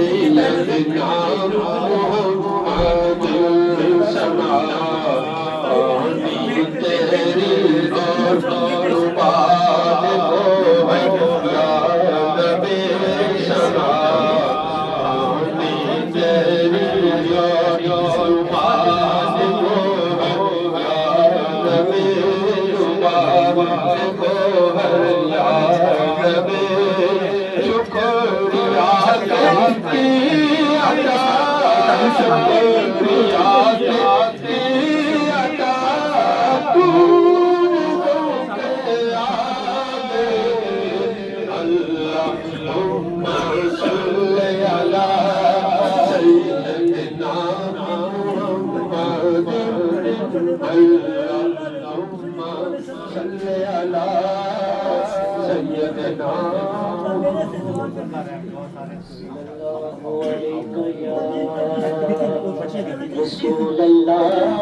सैयदना मोहम्मद सना तेरी जुबान को है या नबी सना तेरी जुबान को है या नबी जुबान को है या नबी शुक्रिया करती अता शुक्रिया करती अता तू अल्लाहुम्मा सल्ली अला सय्यिदना मुहम्मद अल्लाहुम्मा सल्ली अला सय्यिदना रसूल अल्लाह